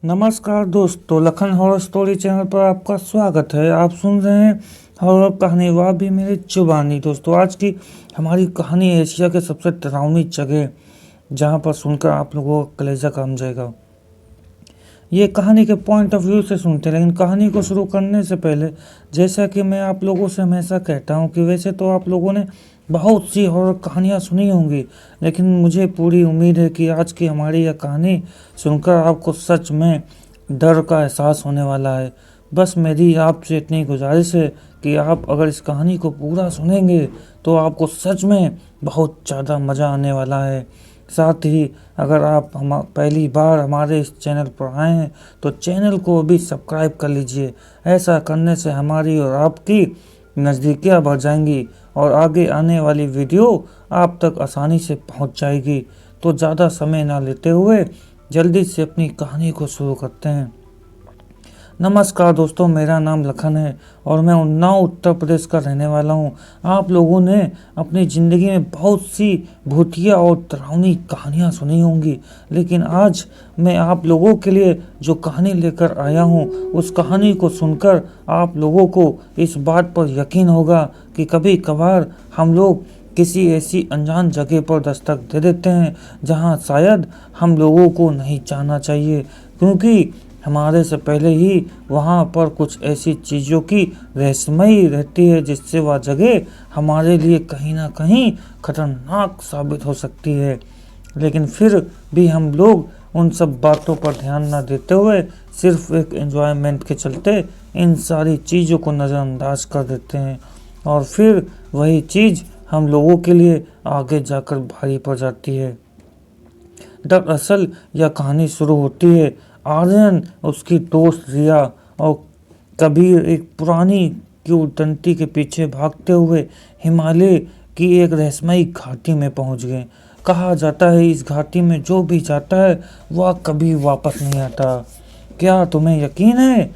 नमस्कार दोस्तों, Lakhan horror story channel पर आपका स्वागत है। आप सुन रहे हैं हॉरर कहानी वाह भी मेरी जुबानी। दोस्तों, आज की हमारी कहानी एशिया के सबसे डरावनी जगह, जहां पर सुनकर आप लोगों का कलेजा काम जाएगा। ये कहानी के पॉइंट ऑफ व्यू से सुनते हैं, लेकिन कहानी को शुरू करने से पहले जैसा कि मैं आप लोगों से हमेशा कहता हूँ कि वैसे तो आप लोगों ने बहुत सी हॉरर कहानियाँ सुनी होंगी, लेकिन मुझे पूरी उम्मीद है कि आज की हमारी यह कहानी सुनकर आपको सच में डर का एहसास होने वाला है। बस मेरी आपसे इतनी गुजारिश है कि आप अगर इस कहानी को पूरा सुनेंगे तो आपको सच में बहुत ज़्यादा मज़ा आने वाला है। साथ ही अगर आप हम पहली बार हमारे इस चैनल पर आए हैं तो चैनल को भी सब्सक्राइब कर लीजिए। ऐसा करने से हमारी और आपकी नज़दीकियाँ बढ़ जाएंगी और आगे आने वाली वीडियो आप तक आसानी से पहुंच जाएगी। तो ज़्यादा समय ना लेते हुए जल्दी से अपनी कहानी को शुरू करते हैं। नमस्कार दोस्तों, मेरा नाम लखन है और मैं उन्नाव उत्तर प्रदेश का रहने वाला हूँ। आप लोगों ने अपनी ज़िंदगी में बहुत सी भूतिया और डरावनी कहानियाँ सुनी होंगी, लेकिन आज मैं आप लोगों के लिए जो कहानी लेकर आया हूँ उस कहानी को सुनकर आप लोगों को इस बात पर यकीन होगा कि कभी कभार हम लोग किसी ऐसी अनजान जगह पर दस्तक दे देते हैं जहाँ शायद हम लोगों को नहीं जाना चाहिए, क्योंकि हमारे से पहले ही वहाँ पर कुछ ऐसी चीज़ों की रहस्यमयी रहती है जिससे वह जगह हमारे लिए कहीं ना कहीं खतरनाक साबित हो सकती है। लेकिन फिर भी हम लोग उन सब बातों पर ध्यान न देते हुए सिर्फ एक एंजॉयमेंट के चलते इन सारी चीज़ों को नज़रअंदाज कर देते हैं, और फिर वही चीज़ हम लोगों के लिए आगे जाकर भारी पड़ जाती है। दरअसल यह कहानी शुरू होती है आर्यन, उसकी दोस्त रिया और कबीर एक पुरानी किंवदंती के पीछे भागते हुए हिमालय की एक रहस्यमयी घाटी में पहुंच गए। कहा जाता है इस घाटी में जो भी जाता है वह कभी वापस नहीं आता। क्या तुम्हें यकीन है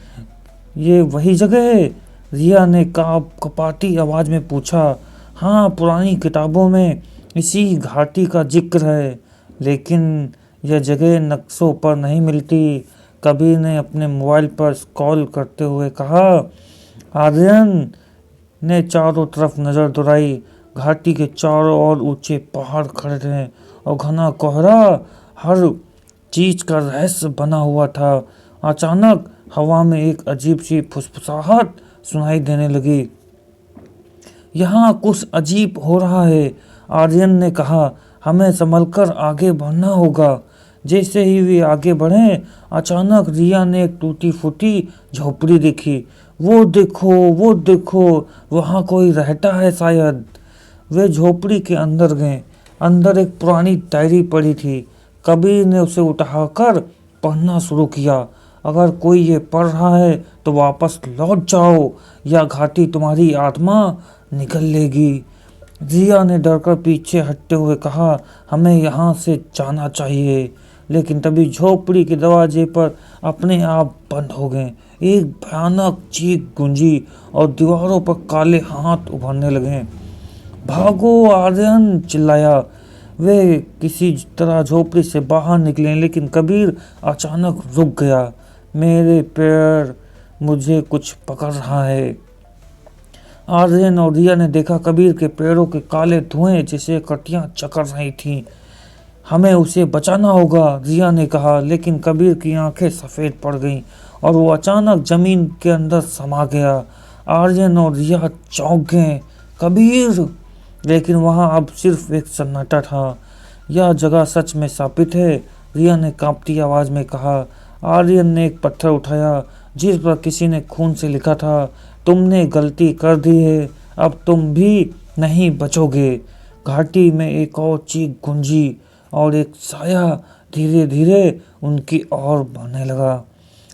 ये वही जगह है? रिया ने कपाटी आवाज में पूछा। हाँ, पुरानी किताबों में इसी घाटी का जिक्र है, लेकिन यह जगह नक्शों पर नहीं मिलती। कबीर ने अपने मोबाइल पर स्क्रॉल करते हुए कहा। आर्यन ने चारों तरफ नजर दौड़ाई। घाटी के चारों ओर ऊंचे पहाड़ खड़े थे और घना कोहरा हर चीज का रहस्य बना हुआ था। अचानक हवा में एक अजीब सी फुसफुसाहट सुनाई देने लगी। यहाँ कुछ अजीब हो रहा है, आर्यन ने कहा। हमें संभलकर आगे बढ़ना होगा। जैसे ही वे आगे बढ़े, अचानक रिया ने एक टूटी फूटी झोपड़ी देखी। वो देखो, वहाँ कोई रहता है शायद। वे झोपड़ी के अंदर गए। अंदर एक पुरानी डायरी पड़ी थी। कबीर ने उसे उठाकर पढ़ना शुरू किया। अगर कोई ये पढ़ रहा है तो वापस लौट जाओ या घाटी तुम्हारी आत्मा निकल लेगी। जिया ने डरकर पीछे हटते हुए कहा। हमें यहाँ से जाना चाहिए। लेकिन तभी झोपड़ी के दरवाजे पर अपने आप बंद हो गए। एक भयानक चीख गूंजी और दीवारों पर काले हाथ उभरने लगे। भागो, आर्यन चिल्लाया। वे किसी तरह झोपड़ी से बाहर निकले, लेकिन कबीर अचानक रुक गया। मेरे पैर, मुझे कुछ पकड़ रहा है। आर्यन और रिया ने देखा कबीर के पैरों के काले धुएं जैसे कटियां चकर रही थीं। हमें उसे बचाना होगा, रिया ने कहा, लेकिन कबीर की आंखें सफ़ेद पड़ गईं और वो अचानक जमीन के अंदर समा गया। आर्यन और रिया चौंक गए। कबीर! लेकिन वहाँ अब सिर्फ एक सन्नाटा था। यह जगह सच में शापित है, रिया ने कांपती आवाज़ में कहा। आर्यन ने एक पत्थर उठाया जिस पर किसी ने खून से लिखा था, तुमने गलती कर दी है, अब तुम भी नहीं बचोगे। घाटी में एक और चीख गूंजी और एक साया धीरे धीरे उनकी ओर बढ़ने लगा।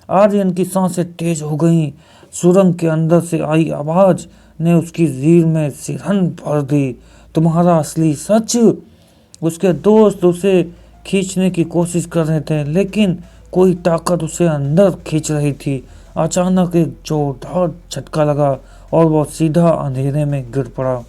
आर्यन की सांसें तेज हो गईं। सुरंग के अंदर से आई आवाज ने उसकी रीढ़ में सिरहन भर दी। तुम्हारा असली सच? उसके दोस्त उसे खींचने की कोशिश कर रहे थे, लेकिन कोई ताकत उसे अंदर खींच रही थी। अचानक एक जोरदार झटका लगा और वह सीधा अंधेरे में गिर पड़ा।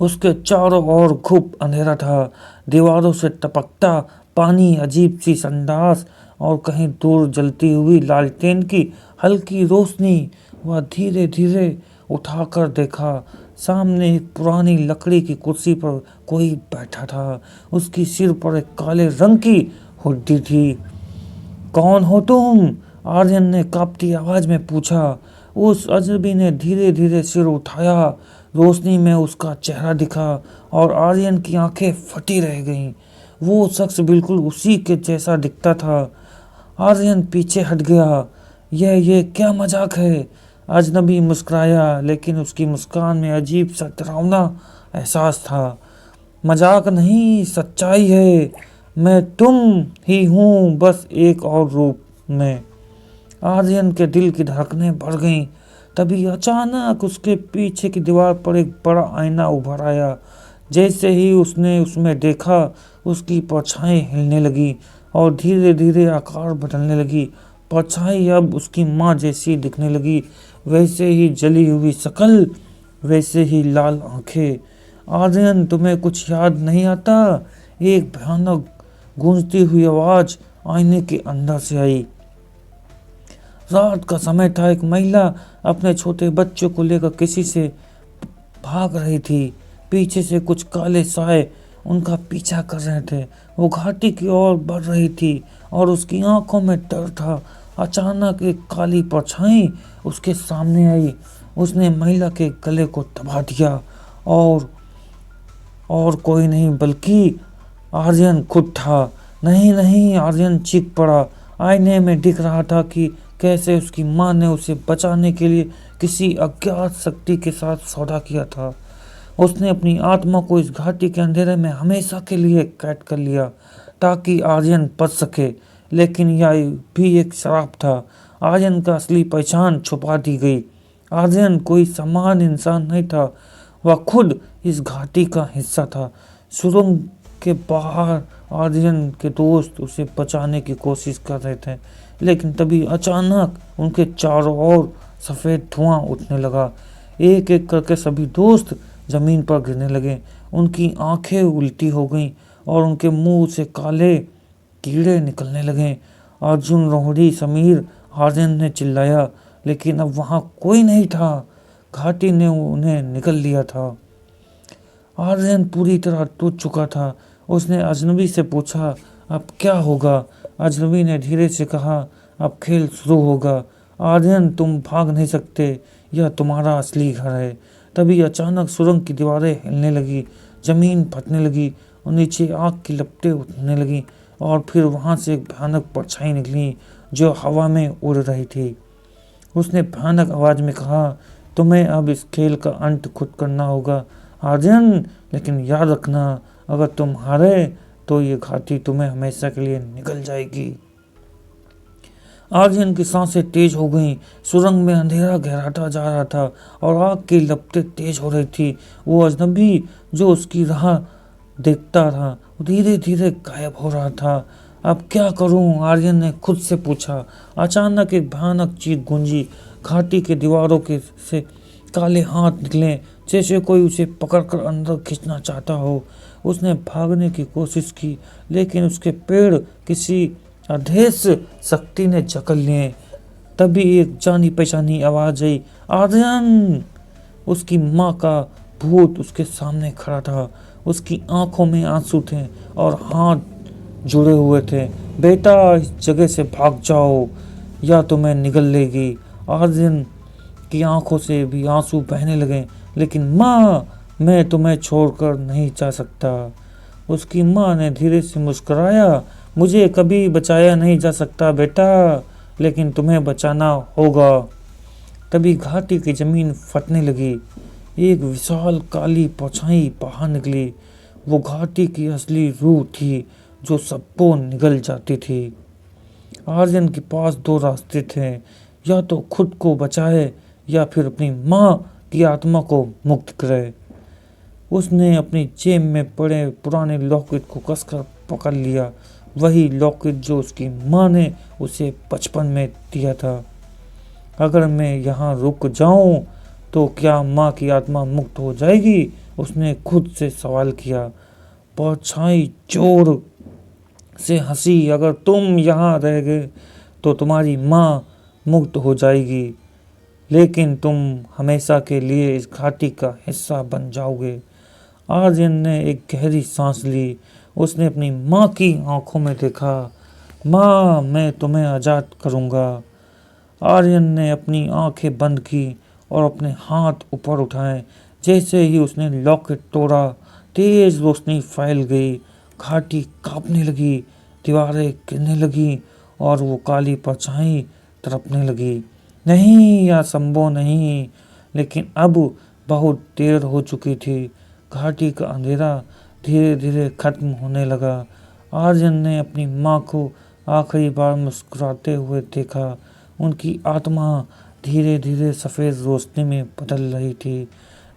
उसके चारों ओर खूब अंधेरा था। दीवारों से टपकता पानी, अजीब सी संडास और कहीं दूर जलती हुई लालटेन की हल्की रोशनी। वह धीरे धीरे उठाकर देखा, सामने एक पुरानी लकड़ी की कुर्सी पर कोई बैठा था। उसकी सिर पर एक काले रंग की हुड्डी थी। कौन हो तुम? आर्यन ने कांपती आवाज में पूछा। उस अजनबी ने धीरे धीरे सिर उठाया। रोशनी में उसका चेहरा दिखा और आर्यन की आंखें फटी रह गईं। वो शख्स बिल्कुल उसी के जैसा दिखता था। आर्यन पीछे हट गया। ये क्या मजाक है? अजनबी मुस्कुराया, लेकिन उसकी मुस्कान में अजीब सा डरावना एहसास था। मजाक नहीं, सच्चाई है। मैं तुम ही हूँ, बस एक और रूप में। आर्यन के दिल की धड़कनें बढ़ गईं। तभी अचानक उसके पीछे की दीवार पर एक बड़ा आईना उभर आया। जैसे ही उसने उसमें देखा, उसकी परछाई हिलने लगी और धीरे धीरे आकार बदलने लगी। परछाई अब उसकी माँ जैसी दिखने लगी, वैसे ही जली हुई शक्ल, वैसे ही लाल आंखें। आर्यन, तुम्हें कुछ याद नहीं आता? एक भयानक गूंजती हुई आवाज आईने के अंदर से आई। रात का समय था। एक महिला अपने छोटे बच्चों को लेकर किसी से भाग रही थी। पीछे से कुछ काले साए उनका पीछा कर रहे थे। वो घाटी की ओर बढ़ रही थी और उसकी आंखों में डर था। अचानक एक काली परछाई उसके सामने आई। उसने महिला के गले को दबा दिया और कोई नहीं बल्कि आर्यन खुद था। नहीं नहीं, आर्यन चीख पड़ा। आईने में दिख रहा था कि कैसे उसकी माँ ने उसे बचाने के लिए किसी अज्ञात शक्ति के साथ सौदा किया था। उसने अपनी आत्मा को इस घाटी के अंधेरे में हमेशा के लिए कैद कर लिया ताकि आर्यन बच सके। लेकिन यह भी एक श्राप था। आर्यन का असली पहचान छुपा दी गई। आर्यन कोई सामान्य इंसान नहीं था, वह खुद इस घाटी का हिस्सा था। सुरंग के बाहर आर्यन के दोस्त उसे बचाने की कोशिश कर रहे थे, लेकिन तभी अचानक उनके चारों ओर सफ़ेद धुआं उठने लगा। एक एक करके सभी दोस्त जमीन पर गिरने लगे। उनकी आंखें उल्टी हो गईं और उनके मुंह से काले कीड़े निकलने लगे। अर्जुन, रोहड़ी, समीर, आर्यन ने चिल्लाया, लेकिन अब वहां कोई नहीं था। घाटी ने उन्हें निकल लिया था। आर्यन पूरी तरह टूट चुका था। उसने अजनबी से पूछा, अब क्या होगा? अजनबी ने धीरे से कहा, अब खेल शुरू होगा। आर्यन, तुम भाग नहीं सकते, यह तुम्हारा असली घर है। तभी अचानक सुरंग की दीवारें हिलने लगी, जमीन फटने लगी और नीचे आग की लपटें उठने लगी और फिर वहां से एक भयानक परछाई निकली जो हवा में उड़ रही थी। उसने भयानक आवाज में कहा, तुम्हें अब इस खेल का अंत खुद करना होगा आर्यन, लेकिन याद रखना, अगर तुम हारे तो ये घाटी तुम्हें हमेशा के लिए निगल जाएगी। आर्यन की सांसें तेज हो गईं। सुरंग में अंधेरा गहराता जा रहा था और आग की लपटें तेज हो रही थी। वो अजनबी जो उसकी राह देखता था, धीरे धीरे गायब हो रहा था। अब क्या करूं? आर्यन ने खुद से पूछा। अचानक एक भयानक चीख गूंजी। घाटी के दीवारों के से काले हाथ निकले, जैसे कोई उसे पकड़कर अंदर खींचना चाहता हो। उसने भागने की कोशिश की, लेकिन उसके पैर किसी अदृश्य शक्ति ने जकड़ लिए। तभी एक जानी पहचानी आवाज आई, आर्यन! उसकी माँ का भूत उसके सामने खड़ा था। उसकी आंखों में आंसू थे और हाथ जुड़े हुए थे। बेटा, इस जगह से भाग जाओ या तुम्हें निगल लेगी। आर्यन की आंखों से भी आंसू बहने लगे। लेकिन माँ, मैं तुम्हें छोड़कर नहीं जा सकता। उसकी माँ ने धीरे से मुस्कुराया, मुझे कभी बचाया नहीं जा सकता बेटा, लेकिन तुम्हें बचाना होगा। तभी घाटी की जमीन फटने लगी। एक विशाल काली परछाई बाहर निकली। वो घाटी की असली रूह थी जो सबको निगल जाती थी। आर्यन के पास दो रास्ते थे, या तो खुद को बचाए या फिर अपनी माँ की आत्मा को मुक्त करे। उसने अपनी जेब में पड़े पुराने लॉकेट को कसकर पकड़ लिया, वही लॉकेट जो उसकी माँ ने उसे बचपन में दिया था। अगर मैं यहाँ रुक जाऊं तो क्या माँ की आत्मा मुक्त हो जाएगी? उसने खुद से सवाल किया। परछाई जोर से हंसी, अगर तुम यहाँ रह गए तो तुम्हारी माँ मुक्त हो जाएगी, लेकिन तुम हमेशा के लिए इस घाटी का हिस्सा बन जाओगे। आर्यन ने एक गहरी सांस ली। उसने अपनी माँ की आंखों में देखा। माँ, मैं तुम्हें आज़ाद करूँगा। आर्यन ने अपनी आंखें बंद की और अपने हाथ ऊपर उठाए। जैसे ही उसने लॉकेट तोड़ा, तेज रोशनी फैल गई। घाटी कांपने लगी, दीवारें गिरने लगी और वो काली परछाई तड़पने लगी। नहीं, यह संभव नहीं। लेकिन अब बहुत देर हो चुकी थी। घाटी का अंधेरा धीरे धीरे खत्म होने लगा। आर्यन ने अपनी माँ को आखिरी बार मुस्कुराते हुए देखा। उनकी आत्मा धीरे धीरे सफ़ेद रोशनी में बदल रही थी।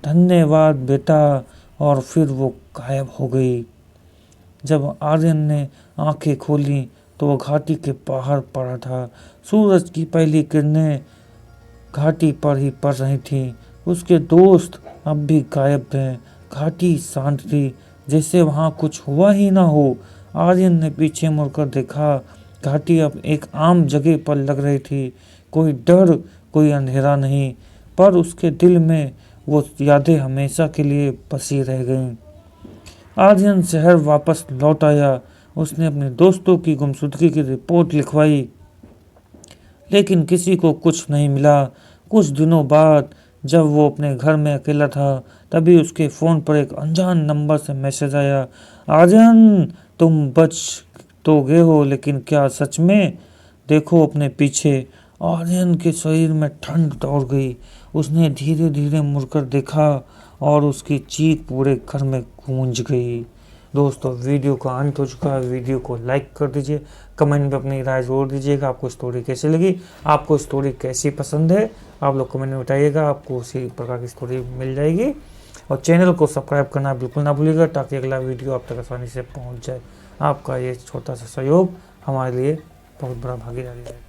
धन्यवाद बेटा। और फिर वो गायब हो गई। जब आर्यन ने आंखें खोली तो वो घाटी के बाहर पड़ा था। सूरज की पहली किरणें घाटी पर ही पड़ रही थी। उसके दोस्त अब भी गायब थे। घाटी शांत थी, जैसे वहां कुछ हुआ ही ना हो। आर्यन ने पीछे मुड़कर देखा। घाटी अब एक आम जगह पर लग रही थी। कोई डर, कोई अंधेरा नहीं, पर उसके दिल में वो यादें हमेशा के लिए बसी रह गईं। आर्यन शहर वापस लौट आया। उसने अपने दोस्तों की गुमशुदगी की रिपोर्ट लिखवाई, लेकिन किसी को कुछ नहीं मिला। कुछ दिनों बाद जब वो अपने घर में अकेला था, तभी उसके फ़ोन पर एक अनजान नंबर से मैसेज आया। आर्यन, तुम बच तो गए हो, लेकिन क्या सच में? देखो अपने पीछे। आर्यन के शरीर में ठंड दौड़ गई। उसने धीरे धीरे मुड़कर देखा और उसकी चीख पूरे घर में गूंज गई। दोस्तों, वीडियो का अंत हो चुका है। वीडियो को लाइक कर दीजिए, कमेंट में अपनी राय ज़रूर दीजिएगा। आपको स्टोरी कैसी लगी, आपको स्टोरी कैसी पसंद है, आप लोग कमेंट में बताइएगा। आपको उसी प्रकार की स्टोरी मिल जाएगी। और चैनल को सब्सक्राइब करना बिल्कुल ना भूलिएगा, ताकि अगला वीडियो आप तक आसानी से पहुंच जाए। आपका ये छोटा सा सहयोग हमारे लिए बहुत बड़ा भागीदारी है।